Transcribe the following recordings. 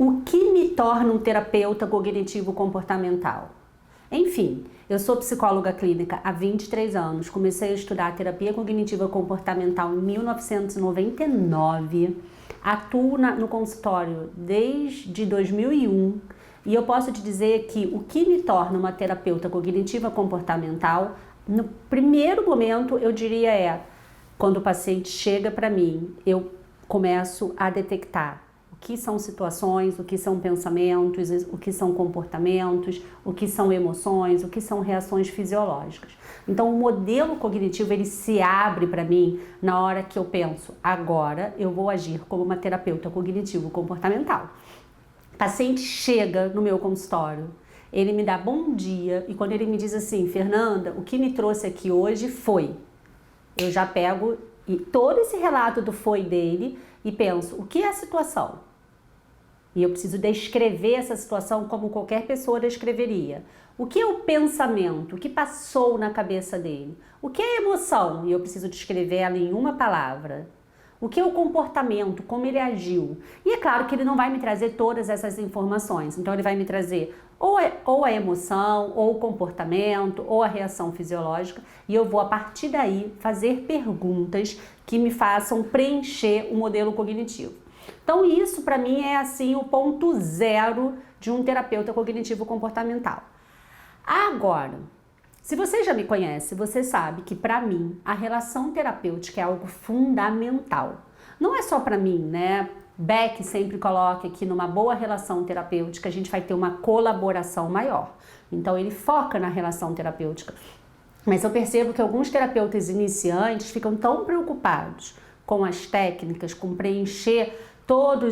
O que me torna um terapeuta cognitivo comportamental? Enfim, eu sou psicóloga clínica há 23 anos, comecei a estudar terapia cognitiva comportamental em 1999, atuo no consultório desde 2001 e eu posso te dizer que o que me torna uma terapeuta cognitiva comportamental, no primeiro momento eu diria quando o paciente chega para mim, eu começo a detectar o que são situações, o que são pensamentos, o que são comportamentos, o que são emoções, o que são reações fisiológicas. Então o modelo cognitivo ele se abre para mim na hora que eu penso, agora eu vou agir como uma terapeuta cognitivo comportamental. O paciente chega no meu consultório, ele me dá bom dia e quando ele me diz assim, Fernanda, o que me trouxe aqui hoje foi, eu já pego todo esse relato do foi dele e penso, o que é a situação? E eu preciso descrever essa situação como qualquer pessoa descreveria. O que é o pensamento? O que passou na cabeça dele? O que é a emoção? E eu preciso descrever ela em uma palavra. O que é o comportamento? Como ele agiu? E é claro que ele não vai me trazer todas essas informações. Então ele vai me trazer ou a emoção, ou o comportamento, ou a reação fisiológica. E eu vou, a partir daí, fazer perguntas que me façam preencher o modelo cognitivo. Então isso para mim é assim o ponto zero de um terapeuta cognitivo comportamental. Agora, se você já me conhece, você sabe que para mim a relação terapêutica é algo fundamental. Não é só para mim, né? Beck sempre coloca que numa boa relação terapêutica a gente vai ter uma colaboração maior. Então ele foca na relação terapêutica. Mas eu percebo que alguns terapeutas iniciantes ficam tão preocupados com as técnicas, com preencher todo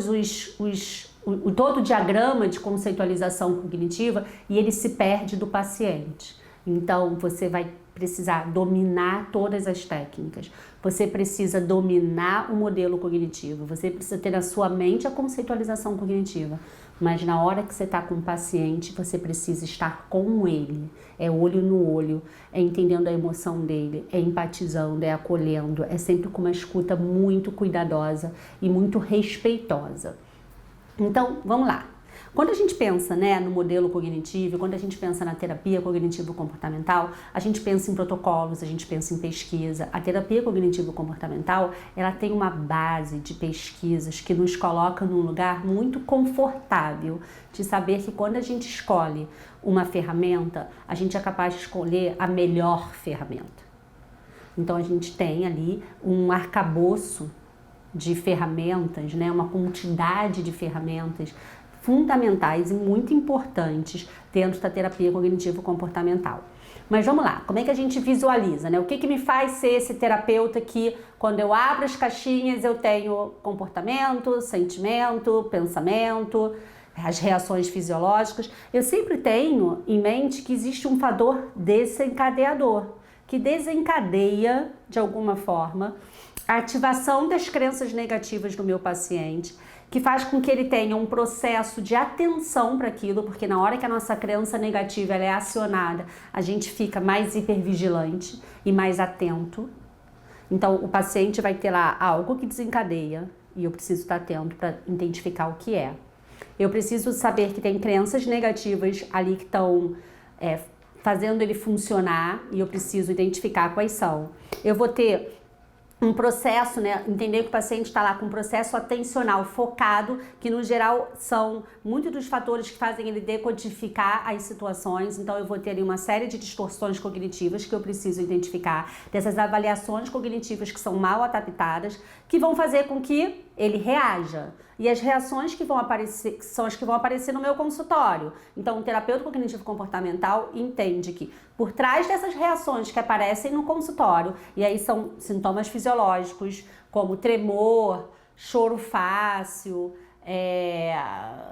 o diagrama de conceitualização cognitiva e ele se perde do paciente. Então você vai precisar dominar todas as técnicas, você precisa dominar o modelo cognitivo, você precisa ter na sua mente a conceitualização cognitiva, mas na hora que você está com o paciente, você precisa estar com ele, é olho no olho, é entendendo a emoção dele, é empatizando, é acolhendo, é sempre com uma escuta muito cuidadosa e muito respeitosa. Então, vamos lá. Quando a gente pensa, né, no modelo cognitivo, quando a gente pensa na terapia cognitivo-comportamental, a gente pensa em protocolos, a gente pensa em pesquisa. A terapia cognitivo-comportamental, ela tem uma base de pesquisas que nos coloca num lugar muito confortável de saber que quando a gente escolhe uma ferramenta, a gente é capaz de escolher a melhor ferramenta. Então a gente tem ali um arcabouço de ferramentas, né, uma quantidade de ferramentas fundamentais e muito importantes dentro da terapia cognitivo-comportamental. Mas vamos lá, como é que a gente visualiza, né? O que me faz ser esse terapeuta que, quando eu abro as caixinhas, eu tenho comportamento, sentimento, pensamento, as reações fisiológicas. Eu sempre tenho em mente que existe um fator desencadeador, que desencadeia, de alguma forma, a ativação das crenças negativas do meu paciente, que faz com que ele tenha um processo de atenção para aquilo, porque na hora que a nossa crença negativa ela é acionada, a gente fica mais hipervigilante e mais atento. Então o paciente vai ter lá algo que desencadeia e eu preciso estar atento para identificar o que é. Eu preciso saber que tem crenças negativas ali que estão fazendo ele funcionar e eu preciso identificar quais são. Eu vou ter um processo, né, entender que o paciente está lá com um processo atencional focado, que no geral são muitos dos fatores que fazem ele decodificar as situações. Então eu vou ter ali uma série de distorções cognitivas que eu preciso identificar, dessas avaliações cognitivas que são mal adaptadas, que vão fazer com que ele reaja. E as reações que vão aparecer são as que vão aparecer no meu consultório. Então o terapeuta cognitivo comportamental entende que por trás dessas reações que aparecem no consultório, e aí são sintomas fisiológicos como tremor, choro fácil,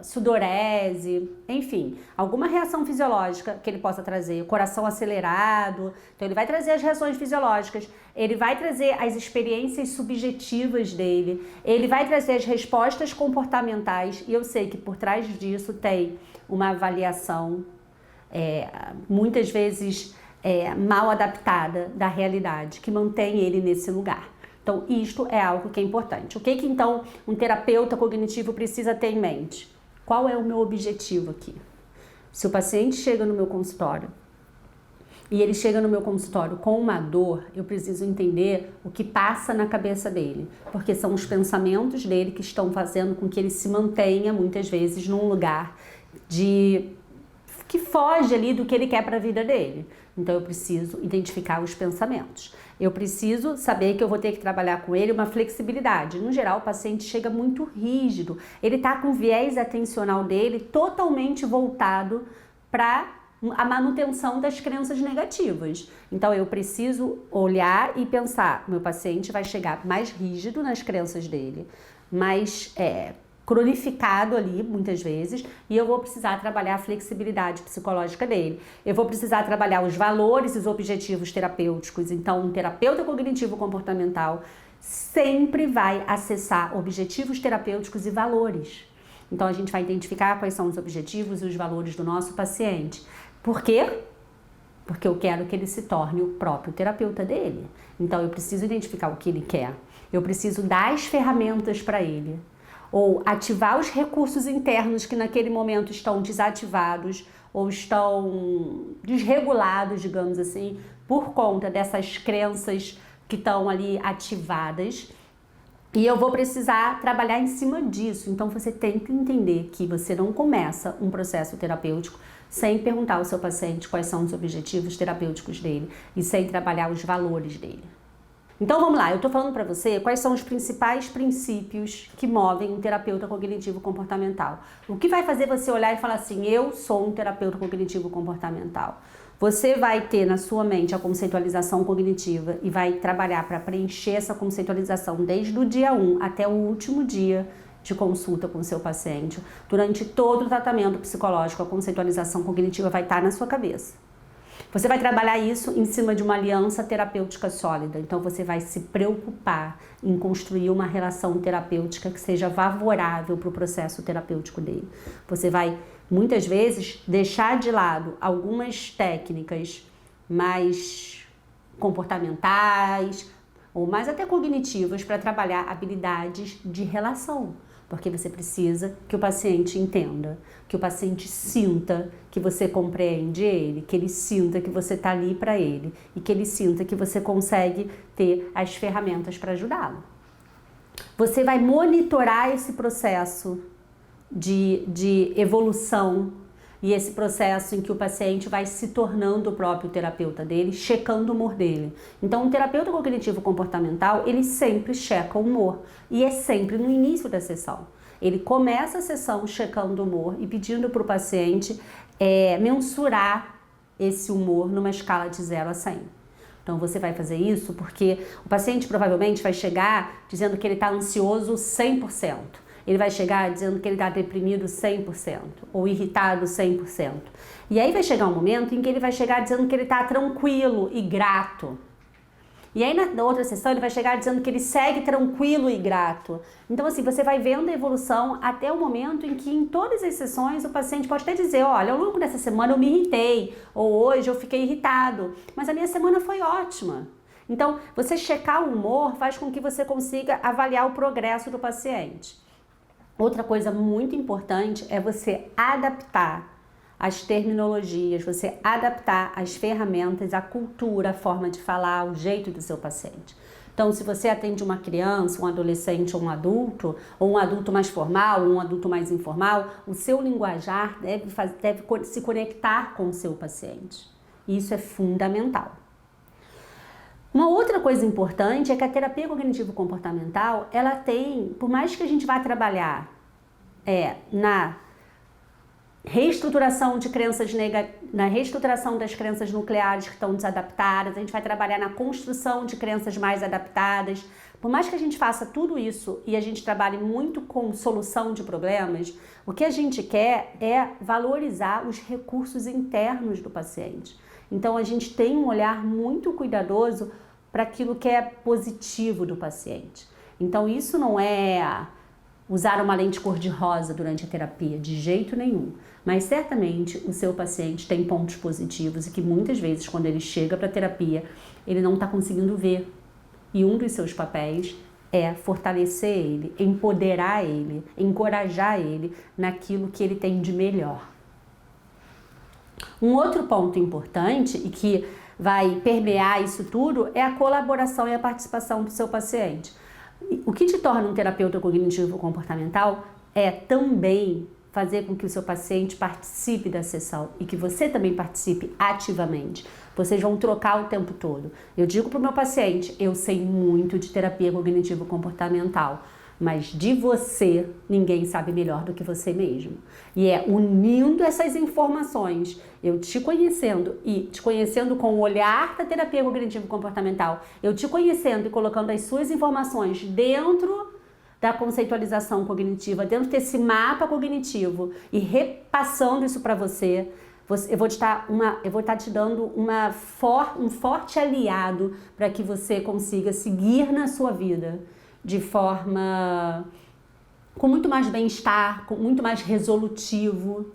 sudorese, enfim, alguma reação fisiológica que ele possa trazer, coração acelerado. Então ele vai trazer as reações fisiológicas, ele vai trazer as experiências subjetivas dele, ele vai trazer as respostas comportamentais, e eu sei que por trás disso tem uma avaliação muitas vezes mal adaptada da realidade, que mantém ele nesse lugar. Então, isto é algo que é importante. O que então um terapeuta cognitivo precisa ter em mente? qual é o meu objetivo aqui. Se o paciente chega no meu consultório e ele chega no meu consultório com uma dor, eu preciso entender o que passa na cabeça dele, porque são os pensamentos dele que estão fazendo com que ele se mantenha, muitas vezes, num lugar que foge ali do que ele quer para a vida dele. Então eu preciso identificar os pensamentos. Eu preciso saber que eu vou ter que trabalhar com ele uma flexibilidade. No geral, o paciente chega muito rígido. Ele está com o viés atencional dele totalmente voltado para a manutenção das crenças negativas. Então eu preciso olhar e pensar, meu paciente vai chegar mais rígido nas crenças dele, mais cronificado ali, muitas vezes, e eu vou precisar trabalhar a flexibilidade psicológica dele. Eu vou precisar trabalhar os valores e os objetivos terapêuticos. Então, um terapeuta cognitivo-comportamental sempre vai acessar objetivos terapêuticos e valores. Então, a gente vai identificar quais são os objetivos e os valores do nosso paciente. Por quê? Porque eu quero que ele se torne o próprio terapeuta dele. Então, eu preciso identificar o que ele quer. Eu preciso dar as ferramentas para ele. Ou ativar os recursos internos que naquele momento estão desativados ou estão desregulados, digamos assim, por conta dessas crenças que estão ali ativadas. E eu vou precisar trabalhar em cima disso. Então você tem que entender que você não começa um processo terapêutico sem perguntar ao seu paciente quais são os objetivos terapêuticos dele e sem trabalhar os valores dele. Então vamos lá, eu estou falando para você quais são os principais princípios que movem um terapeuta cognitivo-comportamental. O que vai fazer você olhar e falar assim, eu sou um terapeuta cognitivo-comportamental? Você vai ter na sua mente a conceitualização cognitiva e vai trabalhar para preencher essa conceitualização desde o dia 1 até o último dia de consulta com o seu paciente. Durante todo o tratamento psicológico, a conceitualização cognitiva vai estar na sua cabeça. Você vai trabalhar isso em cima de uma aliança terapêutica sólida. Então você vai se preocupar em construir uma relação terapêutica que seja favorável para o processo terapêutico dele. Você vai, muitas vezes, deixar de lado algumas técnicas mais comportamentais ou mais até cognitivas para trabalhar habilidades de relação. Porque você precisa que o paciente entenda, que o paciente sinta que você compreende ele, que ele sinta que você está ali para ele e que ele sinta que você consegue ter as ferramentas para ajudá-lo. Você vai monitorar esse processo de evolução e esse processo em que o paciente vai se tornando o próprio terapeuta dele, checando o humor dele. Então, um terapeuta cognitivo-comportamental, ele sempre checa o humor e é sempre no início da sessão. Ele começa a sessão checando o humor e pedindo para o paciente mensurar esse humor numa escala de 0 a 100. Então, você vai fazer isso porque o paciente provavelmente vai chegar dizendo que ele está ansioso 100%. Ele vai chegar dizendo que ele está deprimido 100% ou irritado 100%. E aí vai chegar um momento em que ele vai chegar dizendo que ele está tranquilo e grato. E aí na outra sessão ele vai chegar dizendo que ele segue tranquilo e grato. Então assim, você vai vendo a evolução até o momento em que em todas as sessões o paciente pode até dizer, olha, ao longo dessa semana eu me irritei, ou hoje eu fiquei irritado, mas a minha semana foi ótima. Então, você checar o humor faz com que você consiga avaliar o progresso do paciente. Outra coisa muito importante é você adaptar as terminologias, você adaptar as ferramentas, a cultura, a forma de falar, o jeito do seu paciente. Então, se você atende uma criança, um adolescente ou um adulto mais formal, um adulto mais informal, o seu linguajar deve se conectar com o seu paciente. Isso é fundamental. Uma outra coisa importante é que a terapia cognitivo-comportamental, ela tem, por mais que a gente vá trabalhar na reestruturação de crenças na reestruturação das crenças nucleares que estão desadaptadas, a gente vai trabalhar na construção de crenças mais adaptadas. Por mais que a gente faça tudo isso e a gente trabalhe muito com solução de problemas, o que a gente quer é valorizar os recursos internos do paciente. Então a gente tem um olhar muito cuidadoso para aquilo que é positivo do paciente. Então isso não é usar uma lente cor-de-rosa durante a terapia, de jeito nenhum. Mas certamente o seu paciente tem pontos positivos e que muitas vezes quando ele chega para a terapia, ele não está conseguindo ver. E um dos seus papéis é fortalecer ele, empoderar ele, encorajar ele naquilo que ele tem de melhor. Um outro ponto importante e que vai permear isso tudo é a colaboração e a participação do seu paciente. O que te torna um terapeuta cognitivo-comportamental é também fazer com que o seu paciente participe da sessão e que você também participe ativamente. Vocês vão trocar o tempo todo. Eu digo para o meu paciente, eu sei muito de terapia cognitivo-comportamental, mas de você, ninguém sabe melhor do que você mesmo. E é unindo essas informações, eu te conhecendo e te conhecendo com o olhar da terapia cognitivo-comportamental, eu te conhecendo e colocando as suas informações dentro da conceitualização cognitiva, dentro desse mapa cognitivo e repassando isso para você, eu vou estar te dando um forte aliado para que você consiga seguir na sua vida de forma com muito mais bem-estar, com muito mais resolutivo.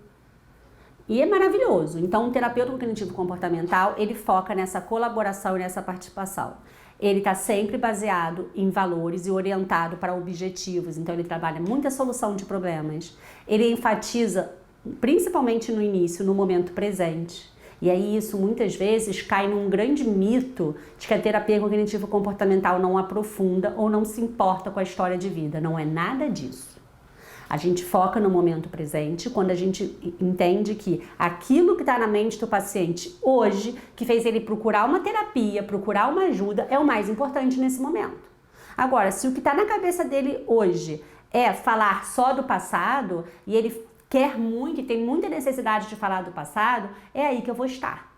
E é maravilhoso. Então, o terapeuta cognitivo comportamental, ele foca nessa colaboração e nessa participação. Ele está sempre baseado em valores e orientado para objetivos. Então, ele trabalha muita solução de problemas. Ele enfatiza, principalmente no início, no momento presente. E aí isso muitas vezes cai num grande mito de que a terapia cognitivo-comportamental não aprofunda ou não se importa com a história de vida. Não é nada disso. A gente foca no momento presente quando a gente entende que aquilo que está na mente do paciente hoje, que fez ele procurar uma terapia, procurar uma ajuda, é o mais importante nesse momento. Agora, se o que está na cabeça dele hoje é falar só do passado e ele quer muito e tem muita necessidade de falar do passado, é aí que eu vou estar.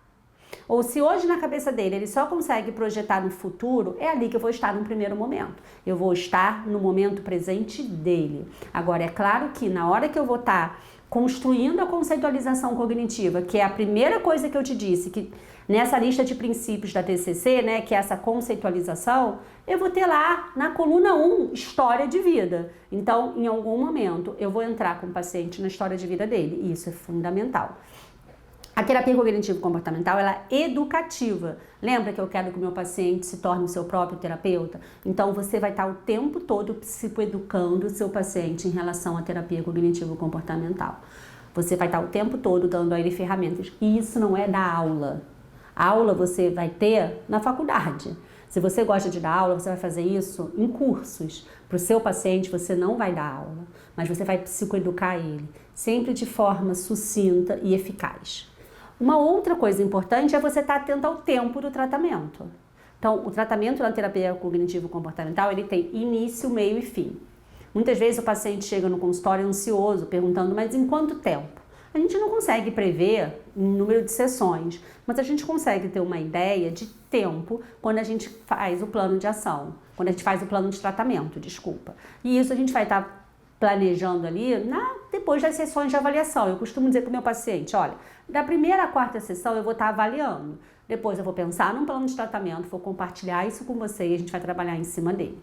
Ou se hoje na cabeça dele ele só consegue projetar no futuro, é ali que eu vou estar no primeiro momento. Eu vou estar no momento presente dele. Agora, é claro que na hora que eu vou estar construindo a conceitualização cognitiva, que é a primeira coisa que eu te disse, que nessa lista de princípios da TCC, né, que é essa conceitualização, eu vou ter lá na coluna 1, história de vida. Então, em algum momento, eu vou entrar com o paciente na história de vida dele, e isso é fundamental. A terapia cognitivo-comportamental, ela é educativa. Lembra que eu quero que o meu paciente se torne o seu próprio terapeuta? Então, você vai estar o tempo todo psicoeducando o seu paciente em relação à terapia cognitivo-comportamental. Você vai estar o tempo todo dando a ele ferramentas. E isso não é da aula. A aula você vai ter na faculdade. Se você gosta de dar aula, você vai fazer isso em cursos. Para o seu paciente, você não vai dar aula, mas você vai psicoeducar ele, sempre de forma sucinta e eficaz. Uma outra coisa importante é você estar atento ao tempo do tratamento. Então, o tratamento na terapia cognitivo-comportamental, ele tem início, meio e fim. Muitas vezes o paciente chega no consultório ansioso, perguntando, mas em quanto tempo? A gente não consegue prever o número de sessões, mas a gente consegue ter uma ideia de tempo quando a gente faz o plano de ação, quando a gente faz o plano de tratamento, desculpa. E isso a gente vai estar planejando ali depois das sessões de avaliação. Eu costumo dizer para o meu paciente, olha, da primeira à quarta sessão eu vou estar avaliando. Depois eu vou pensar num plano de tratamento, vou compartilhar isso com você e a gente vai trabalhar em cima dele.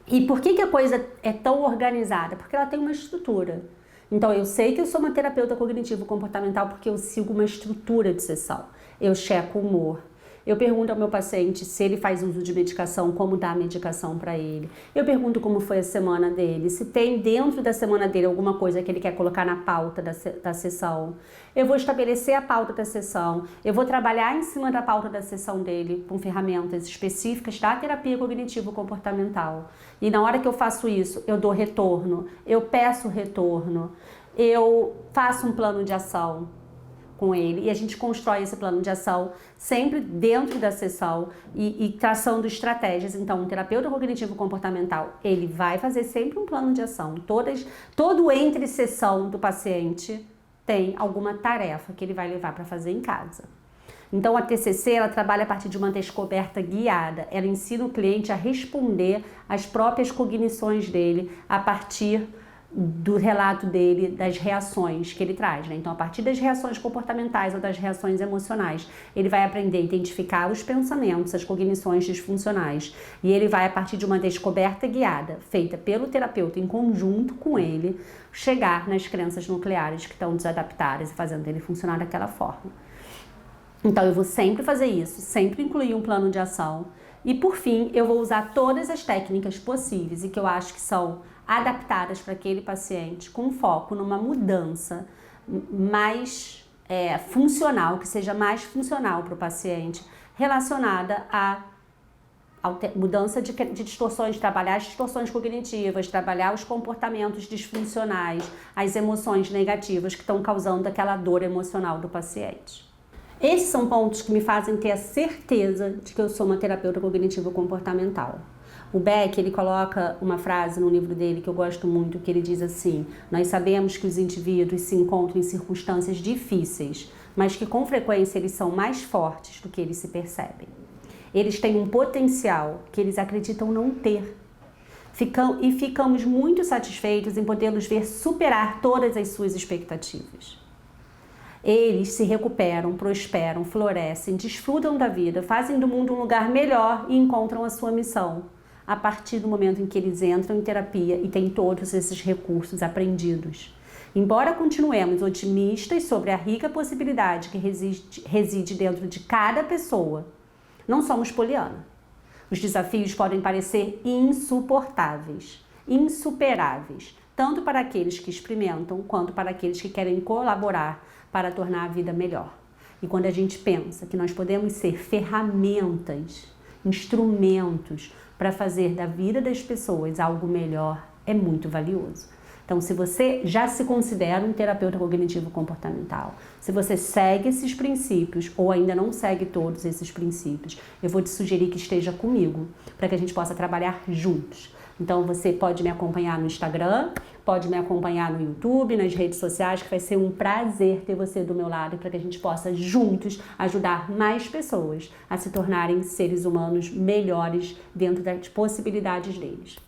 E por que a coisa é tão organizada? Porque ela tem uma estrutura. Então, eu sei que eu sou uma terapeuta cognitivo-comportamental porque eu sigo uma estrutura de sessão. Eu checo o humor. Eu pergunto ao meu paciente se ele faz uso de medicação, como dar a medicação para ele. Eu pergunto como foi a semana dele, se tem dentro da semana dele alguma coisa que ele quer colocar na pauta da sessão. Eu vou estabelecer a pauta da sessão. Eu vou trabalhar em cima da pauta da sessão dele com ferramentas específicas da terapia cognitivo-comportamental. E na hora que eu faço isso, eu dou retorno, eu peço retorno, eu faço um plano de ação com ele e a gente constrói esse plano de ação sempre dentro da sessão e traçando estratégias. Então, um terapeuta cognitivo-comportamental, ele vai fazer sempre um plano de ação. Todo entre sessão do paciente tem alguma tarefa que ele vai levar para fazer em casa. Então, a TCC, ela trabalha a partir de uma descoberta guiada. Ela ensina o cliente a responder às próprias cognições dele a partir do relato dele, das reações que ele traz, né? Então, a partir das reações comportamentais ou das reações emocionais, ele vai aprender a identificar os pensamentos, as cognições disfuncionais. E ele vai, a partir de uma descoberta guiada, feita pelo terapeuta em conjunto com ele, chegar nas crenças nucleares que estão desadaptadas e fazendo ele funcionar daquela forma. Então, eu vou sempre fazer isso, sempre incluir um plano de ação E por fim, eu vou usar todas as técnicas possíveis e que eu acho que são adaptadas para aquele paciente, com foco numa mudança mais funcional, que seja mais funcional para o paciente, relacionada à mudança de distorções, trabalhar as distorções cognitivas, trabalhar os comportamentos disfuncionais, as emoções negativas que estão causando aquela dor emocional do paciente. Esses são pontos que me fazem ter a certeza de que eu sou uma terapeuta cognitivo-comportamental. O Beck, ele coloca uma frase no livro dele que eu gosto muito, que ele diz assim: nós sabemos que os indivíduos se encontram em circunstâncias difíceis, mas que com frequência eles são mais fortes do que eles se percebem. Eles têm um potencial que eles acreditam não ter. E ficamos muito satisfeitos em podê-los ver superar todas as suas expectativas. Eles se recuperam, prosperam, florescem, desfrutam da vida, fazem do mundo um lugar melhor e encontram a sua missão, a partir do momento em que eles entram em terapia e têm todos esses recursos aprendidos. Embora continuemos otimistas sobre a rica possibilidade que reside dentro de cada pessoa, não somos poliana. Os desafios podem parecer insuportáveis, insuperáveis, tanto para aqueles que experimentam quanto para aqueles que querem colaborar para tornar a vida melhor. E quando a gente pensa que nós podemos ser ferramentas, instrumentos para fazer da vida das pessoas algo melhor, é muito valioso. Então, se você já se considera um terapeuta cognitivo-comportamental, se você segue esses princípios ou ainda não segue todos esses princípios, eu vou te sugerir que esteja comigo, para que a gente possa trabalhar juntos. Então, você pode me acompanhar no Instagram, pode me acompanhar no YouTube, nas redes sociais, que vai ser um prazer ter você do meu lado, para que a gente possa juntos ajudar mais pessoas a se tornarem seres humanos melhores dentro das possibilidades deles.